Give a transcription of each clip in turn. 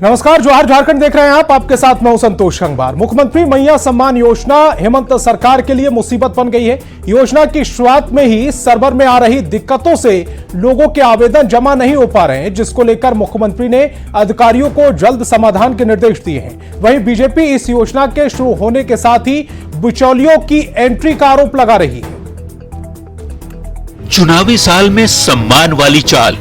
नमस्कार, जोहार झारखंड देख रहे हैं आप। आपके साथ मैं हूं संतोष गंगवार। मुख्यमंत्री मैया सम्मान योजना हेमंत सरकार के लिए मुसीबत बन गई है। योजना की शुरुआत में ही सर्वर में आ रही दिक्कतों से लोगों के आवेदन जमा नहीं हो पा रहे हैं, जिसको लेकर मुख्यमंत्री ने अधिकारियों को जल्द समाधान के निर्देश दिए हैं। वहीं बीजेपी इस योजना के शुरू होने के साथ ही बिचौलियों की एंट्री का आरोप लगा रही है। चुनावी साल में सम्मान वाली चाल।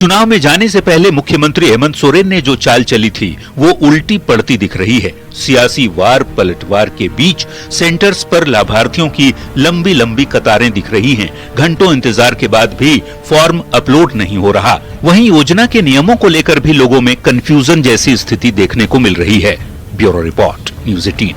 चुनाव में जाने से पहले मुख्यमंत्री हेमंत सोरेन ने जो चाल चली थी वो उल्टी पड़ती दिख रही है। सियासी वार पलटवार के बीच सेंटर्स पर लाभार्थियों की लंबी लंबी कतारें दिख रही हैं। घंटों इंतजार के बाद भी फॉर्म अपलोड नहीं हो रहा। वहीं योजना के नियमों को लेकर भी लोगों में कंफ्यूजन जैसी स्थिति देखने को मिल रही है। Bureau report, news 18।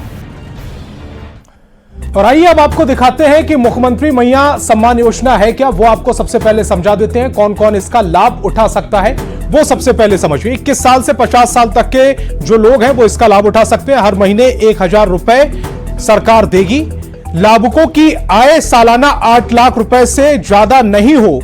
और आइए अब आपको दिखाते हैं कि मुख्यमंत्री मैया सम्मान योजना है क्या। वो आपको सबसे पहले समझा देते हैं कौन कौन इसका लाभ उठा सकता है। वो सबसे पहले समझिए, 21 साल से 50 साल तक के जो लोग हैं वो इसका लाभ उठा सकते हैं। हर महीने 1000 रुपए सरकार देगी। लाभुकों की आय सालाना 8 लाख रुपए से ज्यादा नहीं हो।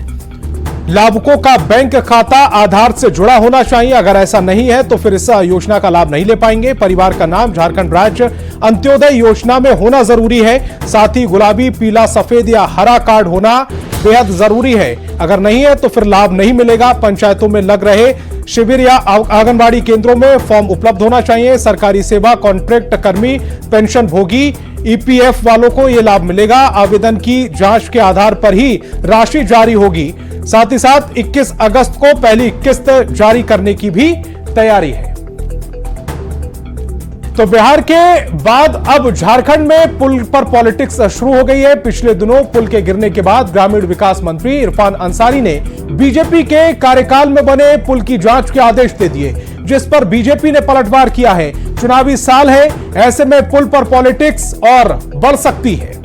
लाभुकों का बैंक खाता आधार से जुड़ा होना चाहिए। अगर ऐसा नहीं है तो फिर इस योजना का लाभ नहीं ले पाएंगे। परिवार का नाम झारखंड राज्य अंत्योदय योजना में होना जरूरी है। साथ ही गुलाबी, पीला, सफेद या हरा कार्ड होना बेहद जरूरी है। अगर नहीं है तो फिर लाभ नहीं मिलेगा। पंचायतों में लग रहे शिविर या आंगनबाड़ी केंद्रों में फॉर्म उपलब्ध होना चाहिए। सरकारी सेवा, कॉन्ट्रैक्ट कर्मी, पेंशन भोगी, ईपीएफ वालों को यह लाभ मिलेगा। आवेदन की जांच के आधार पर ही राशि जारी होगी। साथ ही साथ 21 अगस्त को पहली किस्त जारी करने की भी तैयारी है। तो बिहार के बाद अब झारखंड में पुल पर पॉलिटिक्स शुरू हो गई है। पिछले दिनों पुल के गिरने के बाद ग्रामीण विकास मंत्री इरफान अंसारी ने बीजेपी के कार्यकाल में बने पुल की जांच के आदेश दे दिए, जिस पर बीजेपी ने पलटवार किया है। चुनावी साल है, ऐसे में पुल पर पॉलिटिक्स और बढ़ सकती है।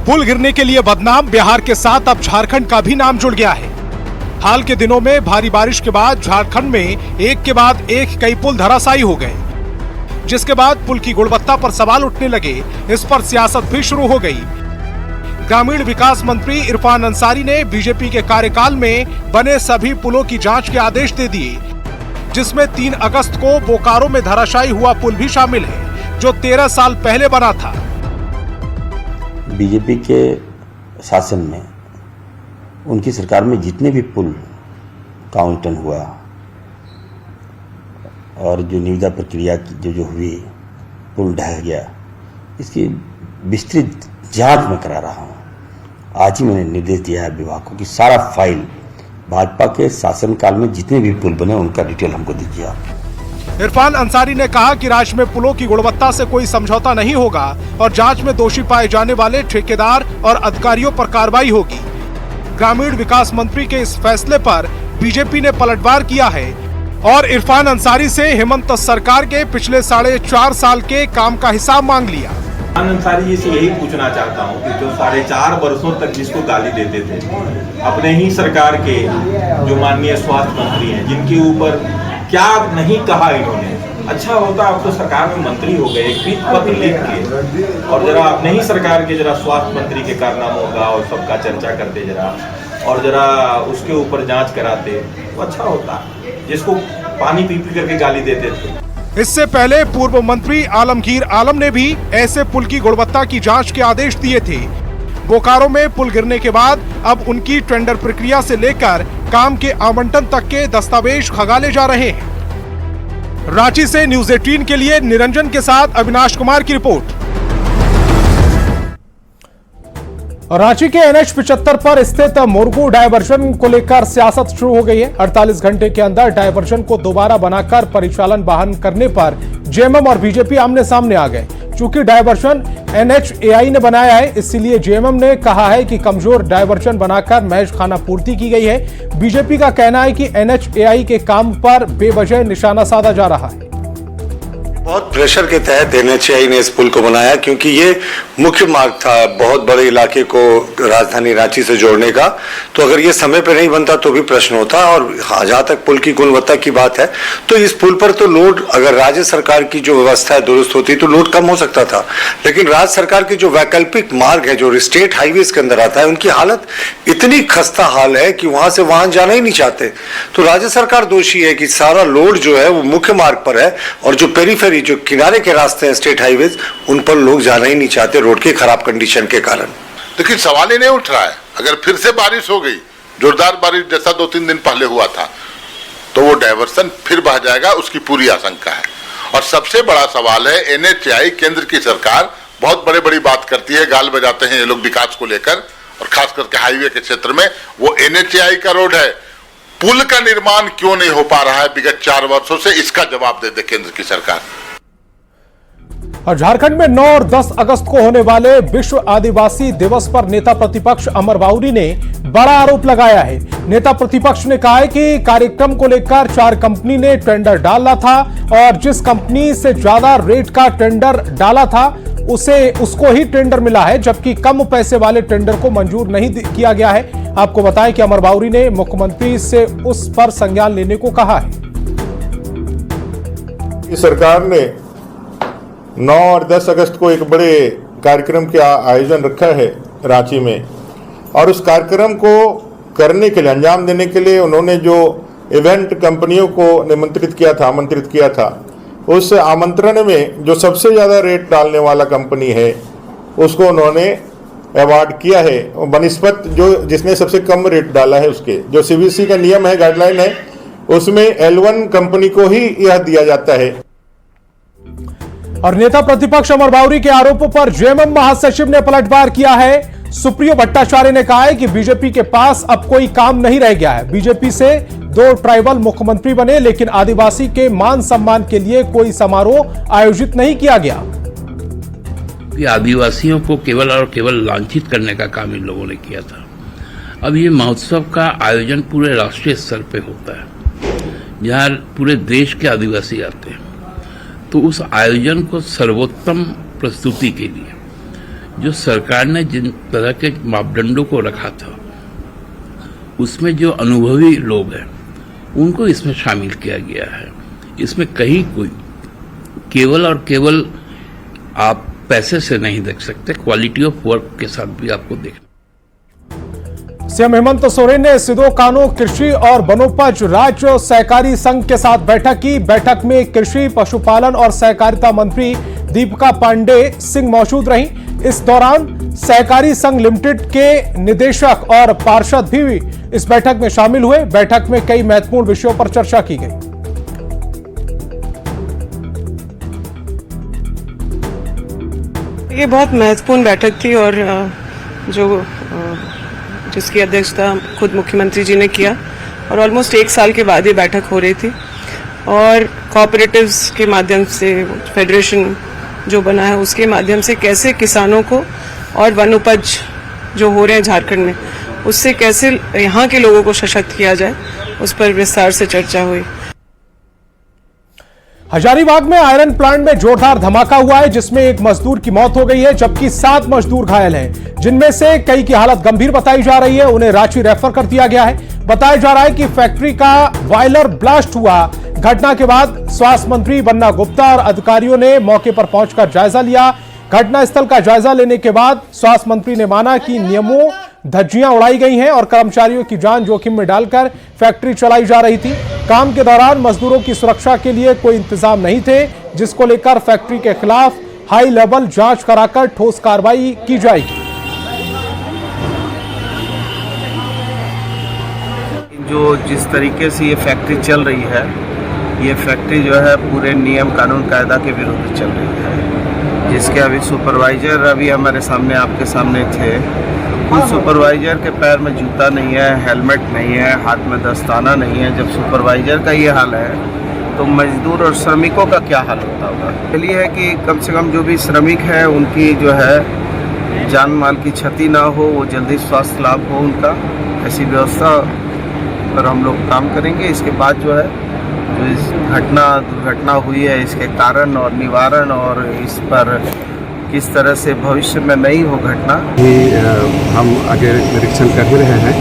पुल गिरने के लिए बदनाम बिहार के साथ अब झारखंड का भी नाम जुड़ गया है। हाल के दिनों में भारी बारिश के बाद झारखंड में एक के बाद एक कई पुल धराशायी हो गए, जिसके बाद पुल की गुणवत्ता पर सवाल उठने लगे। इस पर सियासत भी शुरू हो गई। ग्रामीण विकास मंत्री इरफान अंसारी ने बीजेपी के कार्यकाल में बने सभी पुलों की जांच के आदेश दे दिए, जिसमें 3 अगस्त को बोकारो में धराशायी हुआ पुल भी शामिल है, जो 13 साल पहले बना था। बीजेपी के शासन में उनकी सरकार में जितने भी पुल का आवंटन हुआ और जो निविदा प्रक्रिया जो हुई, पुल ढह गया, इसकी विस्तृत जांच मैं करा रहा हूं। आज ही मैंने निर्देश दिया है विभाग को कि सारा फाइल भाजपा के शासनकाल में जितने भी पुल बने उनका डिटेल हमको दीजिए आप। इरफान अंसारी ने कहा कि राज्य में पुलों की गुणवत्ता से कोई समझौता नहीं होगा और जांच में दोषी पाए जाने वाले ठेकेदार और अधिकारियों पर कार्रवाई होगी। ग्रामीण विकास मंत्री के इस फैसले पर बीजेपी ने पलटवार किया है और इरफान अंसारी से हेमंत सरकार के पिछले 4.5 साल के काम का हिसाब मांग लिया। इरफान अंसारी जी से यही पूछना चाहता हूं कि जो 4.5 वर्षों तक जिसको गाली देते थे, अपने ही सरकार के जो माननीय स्वास्थ्य मंत्री हैं, जिनके ऊपर क्या नहीं कहा इन्होंने। अच्छा होता आप तो सरकार में मंत्री हो गए, एक पीठ पत्र लिख के और जरा अपने ही सरकार के जरा स्वास्थ्य मंत्री के कारनामों का और सबका चर्चा करते जरा, और जरा उसके ऊपर जांच कराते तो अच्छा होता, जिसको पानी पी पी करके गाली देते थे। इससे पहले पूर्व मंत्री आलमगीर आलम ने भी ऐसे पुल की गुणवत्ता की जांच के आदेश दिए थे। बोकारो में पुल गिरने के बाद अब उनकी टेंडर प्रक्रिया से लेकर काम के आवंटन तक के दस्तावेज खंगाले जा रहे हैं। रांची से न्यूज 18 के लिए निरंजन के साथ अविनाश कुमार की रिपोर्ट। रांची के NH 75 पर स्थित मुरगू डायवर्जन को लेकर सियासत शुरू हो गई है। 48 घंटे के अंदर डायवर्जन को दोबारा बनाकर परिचालन बहाल करने पर जेएमएम और बीजेपी आमने सामने आ गए। चूंकि डायवर्जन NHAI ने बनाया है, इसलिए जेएमएम ने कहा है कि कमजोर डायवर्जन बनाकर महज खाना पूर्ति की गई है। बीजेपी का कहना है कि NHAI के काम पर बेवजह निशाना साधा जा रहा है। बहुत प्रेशर के तहत NHAI ने इस पुल को बनाया, क्योंकि ये मुख्य मार्ग था बहुत बड़े इलाके को राजधानी रांची से जोड़ने का। तो अगर ये समय पर नहीं बनता तो भी प्रश्न होता। और जहाँ तक पुल की गुणवत्ता की बात है, तो इस पुल पर तो लोड, अगर राज्य सरकार की जो व्यवस्था है दुरुस्त होती तो लोड कम हो सकता था। लेकिन राज्य सरकार के जो वैकल्पिक मार्ग है, जो स्टेट हाईवेज के अंदर आता है, उनकी हालत इतनी खस्ता हाल है कि वहां से वाहन जाना ही नहीं चाहते। तो राज्य सरकार दोषी है कि सारा लोड जो है वो मुख्य मार्ग पर है, और जो पेरीफेरी, जो किनारे के रास्ते हैं स्टेट हाईवेज, उन पर लोग जाना ही नहीं चाहते रोड के खराब कंडीशन के कारण। लेकिन सवाल ही नहीं उठ रहा है, अगर फिर से बारिश हो गई, जोरदार बारिश जैसा 2-3 दिन पहले हुआ था, तो वो डायवर्सन फिर बह जाएगा, उसकी पूरी आशंका है। और सबसे बड़ा सवाल है, NHAI केंद्र की सरकार बहुत बड़ी बड़ी बात करती है, गाल बजाते हैं ये लोग विकास को लेकर, और खास करके हाईवे के क्षेत्र में। वो NHAI का रोड है, पुल का निर्माण क्यों नहीं हो पा रहा है विगत 4 वर्षों से, इसका जवाब दे दे केंद्र की सरकार। और झारखंड में 9 और 10 अगस्त को होने वाले विश्व आदिवासी दिवस पर नेता प्रतिपक्ष अमर बाउरी ने बड़ा आरोप लगाया है। नेता प्रतिपक्ष ने कहा है कि कार्यक्रम को लेकर 4 कंपनी ने टेंडर डाला था, और जिस कंपनी से ज्यादा रेट का टेंडर डाला था उसको ही टेंडर मिला है, जबकि कम पैसे वाले टेंडर को मंजूर नहीं किया गया है। आपको बताएं कि अमर बाउरी ने मुख्यमंत्री से उस पर संज्ञान लेने को कहा है। सरकार ने 9 और 10 अगस्त को एक बड़े कार्यक्रम का आयोजन रखा है रांची में, और उस कार्यक्रम को करने के लिए, अंजाम देने के लिए उन्होंने जो इवेंट कंपनियों को आमंत्रित किया था, उस आमंत्रण में जो सबसे ज़्यादा रेट डालने वाला कंपनी है उसको उन्होंने अवार्ड किया है, बनिस्बत जो जिसने सबसे कम रेट डाला है उसके। जो CBC का नियम है, गाइडलाइन है, उसमें L1 कंपनी को ही यह दिया जाता है। और नेता प्रतिपक्ष अमर बाउरी के आरोपों पर जेएमएम महासचिव ने पलटवार किया है। सुप्रियो भट्टाचार्य ने कहा है कि बीजेपी के पास अब कोई काम नहीं रह गया है। बीजेपी से 2 ट्राइबल मुख्यमंत्री बने, लेकिन आदिवासी के मान सम्मान के लिए कोई समारोह आयोजित नहीं किया गया। आदिवासियों को केवल और केवल लांछित करने का काम इन लोगों ने किया था। अब ये महोत्सव का आयोजन पूरे राष्ट्रीय स्तर पे होता है, जहाँ पूरे देश के आदिवासी आते हैं। तो उस आयोजन को सर्वोत्तम प्रस्तुति के लिए जो सरकार ने जिन तरह के मापदंडों को रखा था, उसमें जो अनुभवी लोग हैं उनको इसमें शामिल किया गया है। इसमें कहीं कोई केवल और केवल आप पैसे से नहीं देख सकते, क्वालिटी ऑफ वर्क के साथ भी आपको देखना। सीएम हेमंत सोरेन ने सिदो कानो कृषि और वनोपज राज्य सहकारी संघ के साथ बैठक की। बैठक में कृषि, पशुपालन और सहकारिता मंत्री दीपिका पांडे सिंह मौजूद रहीं। इस दौरान सहकारी संघ लिमिटेड के निदेशक और पार्षद भी इस बैठक में शामिल हुए। बैठक में कई महत्वपूर्ण विषयों पर चर्चा की गई। ये बहुत महत्वपूर्ण बैठक थी, और जिसकी अध्यक्षता खुद मुख्यमंत्री जी ने किया, और ऑलमोस्ट 1 साल के बाद ये बैठक हो रही थी। और कोऑपरेटिव्स के माध्यम से फेडरेशन जो बना है उसके माध्यम से कैसे किसानों को और वन उपज जो हो रहे हैं झारखंड में, उससे कैसे यहाँ के लोगों को सशक्त किया जाए, उस पर विस्तार से चर्चा हुई। हजारीबाग में आयरन प्लांट में जोरदार धमाका हुआ है, जिसमें एक मजदूर की मौत हो गई है, जबकि 7 मजदूर घायल हैं, जिनमें से कई की हालत गंभीर बताई जा रही है। उन्हें रांची रेफर कर दिया गया है। बताया जा रहा है कि फैक्ट्री का बॉयलर ब्लास्ट हुआ। घटना के बाद स्वास्थ्य मंत्री बन्ना गुप्ता और अधिकारियों ने मौके पर पहुंचकर जायजा लिया। घटनास्थल का जायजा लेने के बाद स्वास्थ्य मंत्री ने माना कि नियमों धज्जियां उड़ाई गई हैं और कर्मचारियों की जान जोखिम में डालकर फैक्ट्री चलाई जा रही थी। काम के दौरान मजदूरों की सुरक्षा के लिए कोई इंतजाम नहीं थे, जिसको लेकर फैक्ट्री के खिलाफ हाई लेवल जांच कराकर ठोस कार्रवाई की जाएगी। जो जिस तरीके से ये फैक्ट्री चल रही है ये फैक्ट्री जो है पूरे नियम कानून कायदा के विरुद्ध चल रही है, जिसके अभी सुपरवाइजर अभी हमारे सामने आपके सामने थे। उस सुपरवाइजर के पैर में जूता नहीं है, हेलमेट नहीं है, हाथ में दस्ताना नहीं है। जब सुपरवाइजर का ये हाल है तो मजदूर और श्रमिकों का क्या हाल होता होगा। इसलिए है कि कम से कम जो भी श्रमिक है उनकी जो है जान माल की क्षति ना हो, वो जल्दी स्वास्थ्य लाभ हो उनका, ऐसी व्यवस्था पर हम लोग काम करेंगे। इसके बाद जो है जो इस दुर्घटना हुई है इसके कारण और निवारण और इस पर किस तरह से भविष्य में नहीं हो घटना, हम आगे निरीक्षण कर ही रहे हैं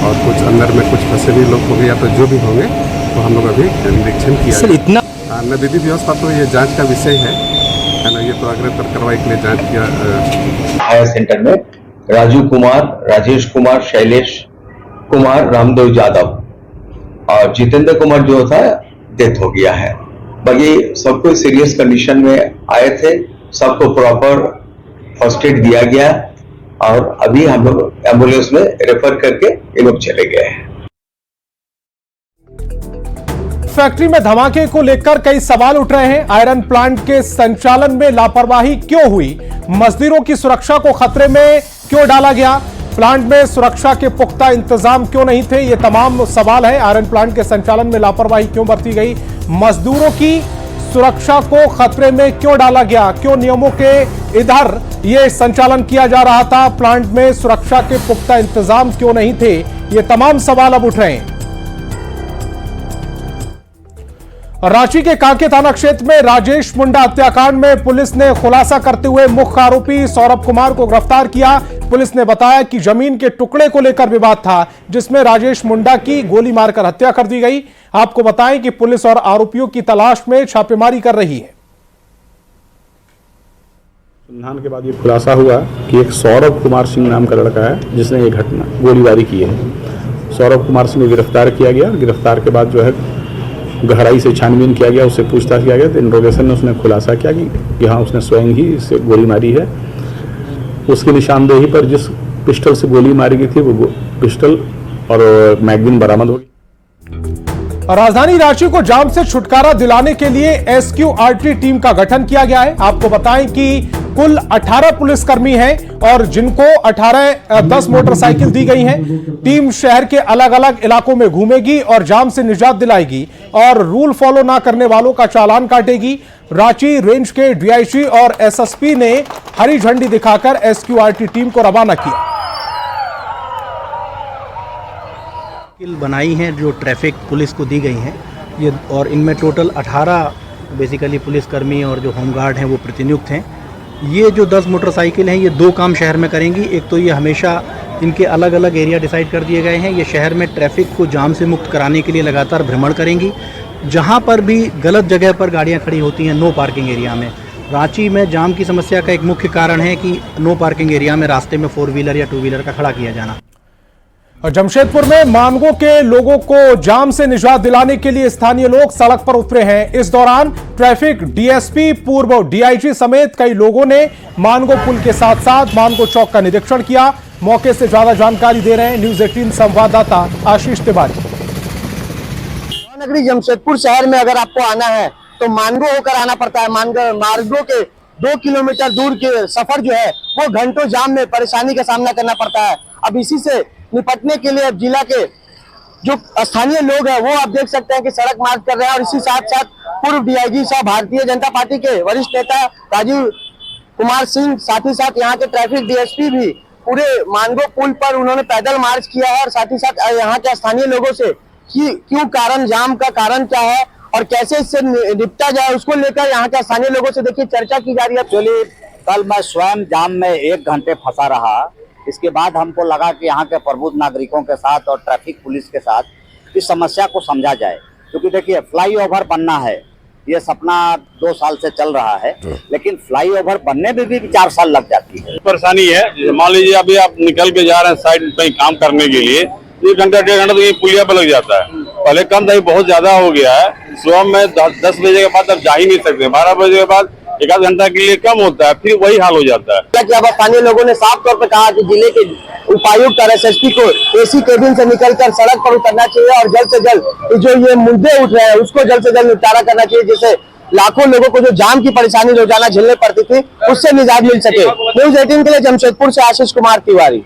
और कुछ अंदर में कुछ फंसे भी लोग होंगे या तो जो भी होंगे तो हम लोग अभी निरीक्षण किया सर। इतना विधि व्यवस्था तो ये जांच का विषय है ना, ये तो अग्रतर कार्रवाई के लिए जांच किया। हायर सेंटर में राजू कुमार, राजेश कुमार, शैलेश कुमार, रामदेव यादव और जितेंद्र कुमार जो था डेथ हो गया है। बाकी सब कोई सीरियस कंडीशन में आए थे, सबको प्रॉपर फर्स्ट एड दिया गया और अभी हम लोग एम्बुलेंस में रेफर करके ये लोग चले गए हैं। फैक्ट्री में धमाके को लेकर कई सवाल उठ रहे हैं। आयरन प्लांट के संचालन में लापरवाही क्यों हुई? मजदूरों की सुरक्षा को खतरे में क्यों डाला गया? प्लांट में सुरक्षा के पुख्ता इंतजाम क्यों नहीं थे? ये तमाम सवाल है। आयरन प्लांट के संचालन में लापरवाही क्यों बरती गई? मजदूरों की सुरक्षा को खतरे में क्यों डाला गया? क्यों नियमों के इधर ये संचालन किया जा रहा था? प्लांट में सुरक्षा के पुख्ता इंतजाम क्यों नहीं थे? ये तमाम सवाल अब उठ रहे हैं। रांची के कांके थाना क्षेत्र में राजेश मुंडा हत्याकांड में पुलिस ने खुलासा करते हुए मुख्य आरोपी सौरभ कुमार को गिरफ्तार किया। पुलिस ने बताया कि जमीन के टुकड़े को लेकर विवाद था, जिसमें राजेश मुंडा की गोली मारकर हत्या कर दी गई। आपको बताएं कि पुलिस और आरोपियों की तलाश में छापेमारी कर रही है। अनुसंधान के बाद ये खुलासा हुआ कि एक सौरभ कुमार सिंह नाम का लड़का है जिसने ये घटना गोलीबारी की है। सौरभ कुमार सिंह को गिरफ्तार किया गया। गिरफ्तार के बाद जो है गहराई से छानबीन किया गया, उससे पूछताछ किया गया तो इंट्रोगेशन में उसने खुलासा किया कि हाँ उसने स्वयं ही इससे गोली मारी है। उसकी निशानदेही पर जिस पिस्टल से गोली मारी गई थी वो पिस्टल और मैगजीन बरामद हो गई। राजधानी रांची को जाम से छुटकारा दिलाने के लिए SQRT टीम का गठन किया गया है। आपको बताएं कि कुल 18 पुलिसकर्मी हैं और जिनको 10 मोटरसाइकिल दी गई हैं। टीम शहर के अलग अलग इलाकों में घूमेगी और जाम से निजात दिलाएगी और रूल फॉलो ना करने वालों का चालान काटेगी। रांची रेंज के DIG और SSP ने हरी झंडी दिखाकर SQRT टीम को रवाना किया। बनाई हैं जो ट्रैफिक पुलिस को दी गई हैं ये, और इनमें टोटल 18 बेसिकली पुलिसकर्मी और जो होमगार्ड हैं वो प्रतिनियुक्त हैं। ये जो 10 मोटरसाइकिल हैं ये 2 काम शहर में करेंगी। एक तो ये हमेशा इनके अलग अलग एरिया डिसाइड कर दिए गए हैं। ये शहर में ट्रैफिक को जाम से मुक्त कराने के लिए लगातार भ्रमण करेंगी। जहाँ पर भी गलत जगह पर गाड़ियाँ खड़ी होती हैं नो पार्किंग एरिया में, रांची में जाम की समस्या का एक मुख्य कारण है कि नो पार्किंग एरिया में रास्ते में 4 व्हीलर या 2 व्हीलर का खड़ा किया जाना। और जमशेदपुर में मानगो के लोगों को जाम से निजात दिलाने के लिए स्थानीय लोग सड़क पर उतरे हैं। इस दौरान ट्रैफिक DSP, पूर्व DIG समेत कई लोगों ने मानगो पुल के साथ साथ मानगो चौक का निरीक्षण किया। मौके से ज्यादा जानकारी दे रहे हैं न्यूज़ 18 संवाददाता आशीष तिवारी। नगरी जमशेदपुर शहर में अगर आपको आना है तो मानगो होकर आना पड़ता है। मानगो के 2 किलोमीटर दूर के सफर जो है वो घंटों जाम में परेशानी का सामना करना पड़ता है। अब इसी से निपटने के लिए अब जिला के जो स्थानीय लोग हैं वो आप देख सकते हैं कि सड़क मार्च कर रहे हैं। और इसी साथ साथ पूर्व DIG साहब भारतीय जनता पार्टी के वरिष्ठ नेता राजीव कुमार सिंह, साथ ही साथ यहाँ के ट्रैफिक DSP भी पूरे मानगो पुल पर उन्होंने पैदल मार्च किया है। और साथ ही साथ यहाँ के स्थानीय लोगों से कि क्यों कारण, जाम का कारण क्या है और कैसे इससे निपटा जाए उसको लेकर यहाँ के स्थानीय लोगों से देखिए चर्चा की जा रही है। एक्चुअली कल मैं स्वयं जाम में 1 घंटे फंसा रहा। इसके बाद हमको लगा कि यहाँ के प्रबुद्ध नागरिकों के साथ और ट्रैफिक पुलिस के साथ इस समस्या को समझा जाए, क्योंकि देखिए फ्लाईओवर बनना है, ये सपना 2 साल से चल रहा है, लेकिन फ्लाईओवर बनने में भी 4 साल लग जाती है। परेशानी है, मान लीजिए अभी आप निकल के जा रहे हैं साइड पे काम करने के लिए, 1 घंटा 1.5 घंटा तो ये पुलिया पर लग जाता है। पहले कम था, बहुत ज्यादा हो गया है। सुबह में 10 बजे के बाद आप जा ही नहीं सकते, 12 बजे के बाद एक आध घंटा के लिए कम होता है, फिर वही हाल हो जाता है। हालांकि अब स्थानीय लोगों ने साफ तौर पर कहा कि जिले के उपायुक्त और एसएसपी को एसी केबिन से निकलकर सड़क पर उतरना चाहिए और जल्द से जल्द जो ये मुद्दे उठ रहे हैं उसको जल्द से जल्द निपटारा करना चाहिए, जिससे लाखों लोगों को जो जाम की परेशानी रोजाना झेलने पड़ती थी उससे निजात मिल सके। न्यूज 18 के लिए जमशेदपुर से आशीष कुमार तिवारी।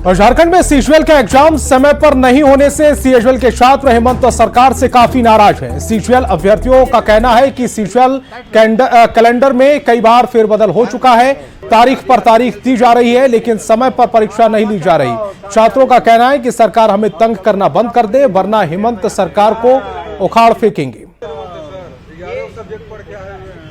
और झारखंड में सीजीएल का एग्जाम समय पर नहीं होने से सीजीएल के छात्र हेमंत सरकार से काफी नाराज हैं। सीजीएल अभ्यर्थियों का कहना है कि सीजीएल कैलेंडर में कई बार फेरबदल हो चुका है, तारीख पर तारीख दी जा रही है लेकिन समय पर परीक्षा नहीं ली जा रही। छात्रों का कहना है कि सरकार हमें तंग करना बंद कर दे वरना हेमंत सरकार को उखाड़ फेंकेंगे।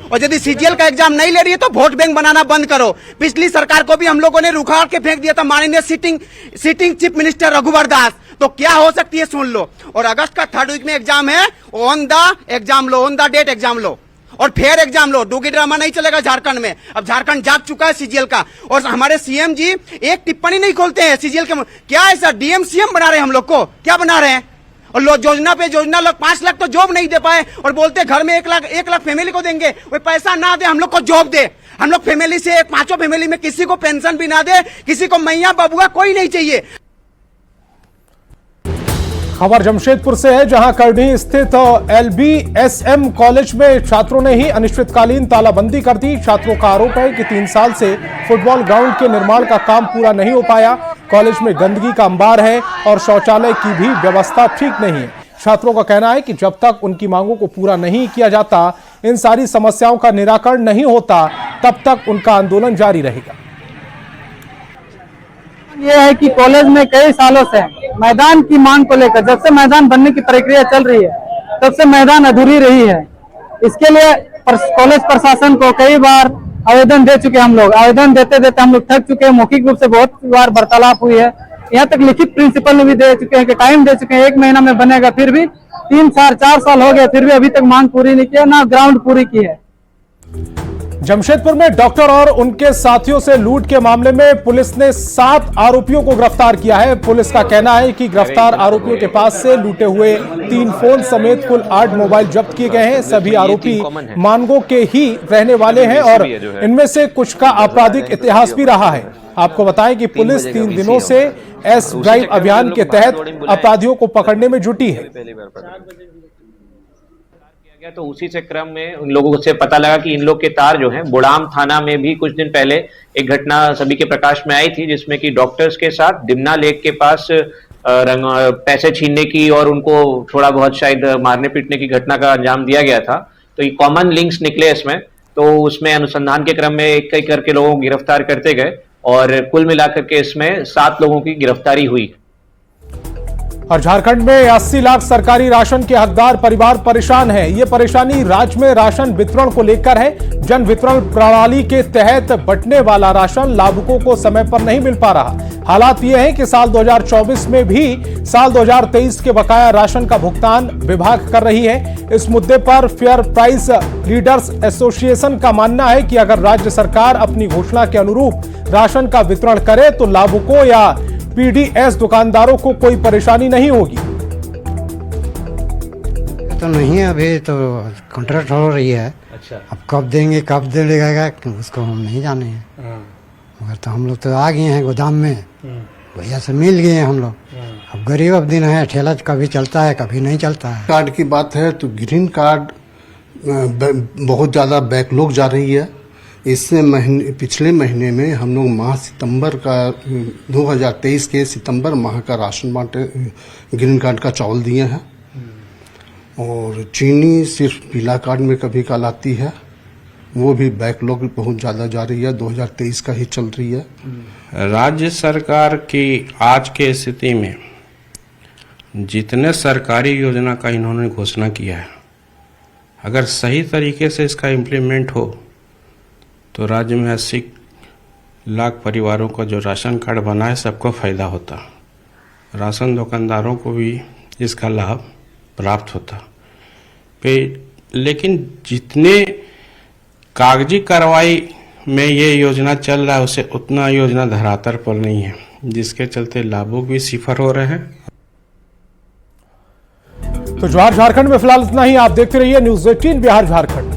और यदि सीजीएल का एग्जाम नहीं ले रही है तो वोट बैंक बनाना बंद करो। पिछली सरकार को भी हम लोगों ने रुखाड़ के फेंक दिया था, माननीय सिटिंग चीफ मिनिस्टर रघुवर दास। तो क्या हो सकती है सुन लो। और अगस्त का 3rd वीक में एग्जाम है, ऑन द एग्जाम लो, ऑन द डेट एग्जाम लो और फेयर एग्जाम लो। डोगी ड्रामा नहीं चलेगा झारखंड में। अब झारखंड जाग चुका है सीजीएल का। और हमारे सीएम जी एक टिप्पणी नहीं खोलते हैं सीजीएल के। क्या ऐसा डीएम सीएम बना रहे हैं हम लोग को, क्या बना रहे हैं? और लोग योजना पे योजना, लोग 5 लाख तो जॉब नहीं दे पाए और बोलते घर में 1 लाख फैमिली को देंगे। वो पैसा ना दे, हम लोग को जॉब दे। हम लोग फैमिली से 5 फैमिली में किसी को पेंशन भी ना दे, किसी को मैया बबुआ कोई नहीं चाहिए। खबर जमशेदपुर से है, जहां करडी स्थित LBSM कॉलेज में छात्रों ने ही अनिश्चितकालीन तालाबंदी कर दी। छात्रों का आरोप है कि 3 साल से फुटबॉल ग्राउंड के निर्माण का काम पूरा नहीं हो पाया। कॉलेज में गंदगी का अंबार है और शौचालय की भी व्यवस्था ठीक नहीं है। छात्रों का कहना है कि जब तक उनकी मांगों को पूरा नहीं किया जाता, इन सारी समस्याओं का निराकरण नहीं होता, तब तक उनका आंदोलन जारी रहेगा। ये है कि कॉलेज में कई सालों से मैदान की मांग को लेकर, जब से मैदान बनने की प्रक्रिया चल रही है तब से मैदान अधूरी रही है। इसके लिए कॉलेज प्रशासन को कई बार आवेदन दे चुके हम लोग। आवेदन देते देते हम लोग थक चुके हैं। मौखिक रूप से बहुत बार वार्तालाप हुई है, यहाँ तक लिखित प्रिंसिपल ने भी दे चुके हैं कि टाइम दे चुके हैं, 1 महीना में बनेगा। फिर भी 3 साल 4 साल हो गए, फिर भी अभी तक मांग पूरी नहीं की है, ना ग्राउंड पूरी की है। जमशेदपुर में डॉक्टर और उनके साथियों से लूट के मामले में पुलिस ने 7 आरोपियों को गिरफ्तार किया है। पुलिस का कहना है कि गिरफ्तार आरोपियों के पास से लूटे हुए 3 फोन समेत कुल 8 मोबाइल जब्त किए गए हैं। सभी आरोपी मानगो के ही रहने वाले हैं और इनमें से कुछ का आपराधिक इतिहास भी रहा है। आपको बताएं कि पुलिस 3 दिनों से एस ड्राइव अभियान के तहत अपराधियों को पकड़ने में जुटी है। तो उसी से क्रम में उन लोगों से पता लगा कि इन लोग के तार जो हैं, बुड़ाम थाना में भी कुछ दिन पहले एक घटना सभी के प्रकाश में आई थी, जिसमें कि डॉक्टर्स के साथ डिमना लेक के पास पैसे छीनने की और उनको थोड़ा बहुत शायद मारने पीटने की घटना का अंजाम दिया गया था। तो ये कॉमन लिंक्स निकले इसमें। तो उसमें अनुसंधान के क्रम में एक एक करके लोगों को गिरफ्तार करते गए और कुल मिलाकर के इसमें 7 लोगों की गिरफ्तारी हुई। और झारखंड में 80 लाख सरकारी राशन के हकदार परिवार परेशान हैं। ये परेशानी राज्य में राशन वितरण को लेकर है। जन वितरण प्रणाली के तहत बंटने वाला राशन लाभुकों को समय पर नहीं मिल पा रहा। हालात ये है कि साल 2024 में भी साल 2023 के बकाया राशन का भुगतान विभाग कर रही है। इस मुद्दे पर फेयर प्राइस लीडर्स एसोसिएशन का मानना है कि अगर राज्य सरकार अपनी घोषणा के अनुरूप राशन का वितरण करे तो लाभुकों या पीडीएस दुकानदारों को कोई परेशानी नहीं होगी। तो नहीं है, अभी तो कॉन्ट्रैक्ट हो रही है। अच्छा। अब कब देंगे कब देगा उसको हम नहीं जाने हैं। मगर तो हम लोग तो आ गए हैं गोदाम में, भैया से मिल गए हैं हम लोग। अब गरीब अब दिन है, ठेला कभी चलता है कभी नहीं चलता है। कार्ड की बात है तो ग्रीन कार्ड बहुत ज़्यादा बैकलॉग जा रही है। इससे पिछले महीने में हम लोग माह सितंबर का 2023 के सितंबर माह का राशन बांटे, ग्रीन कार्ड का चावल दिए हैं। और चीनी सिर्फ पीला कार्ड में कभी काल आती है, वो भी बैकलॉग बहुत ज़्यादा जा रही है, 2023 का ही चल रही है। राज्य सरकार की आज के स्थिति में जितने सरकारी योजना का इन्होंने घोषणा किया है, अगर सही तरीके से इसका इम्प्लीमेंट हो तो राज्य में 80 लाख परिवारों का जो राशन कार्ड बना है सबको फायदा होता, राशन दुकानदारों को भी इसका लाभ प्राप्त होता। लेकिन जितने कागजी कार्रवाई में ये योजना चल रहा है उसे उतना योजना धरातल पर नहीं है, जिसके चलते लाभुक भी सिफर हो रहे हैं। तो झारखंड में फिलहाल इतना ही। आप देखते रहिए न्यूज़ 18 बिहार झारखंड।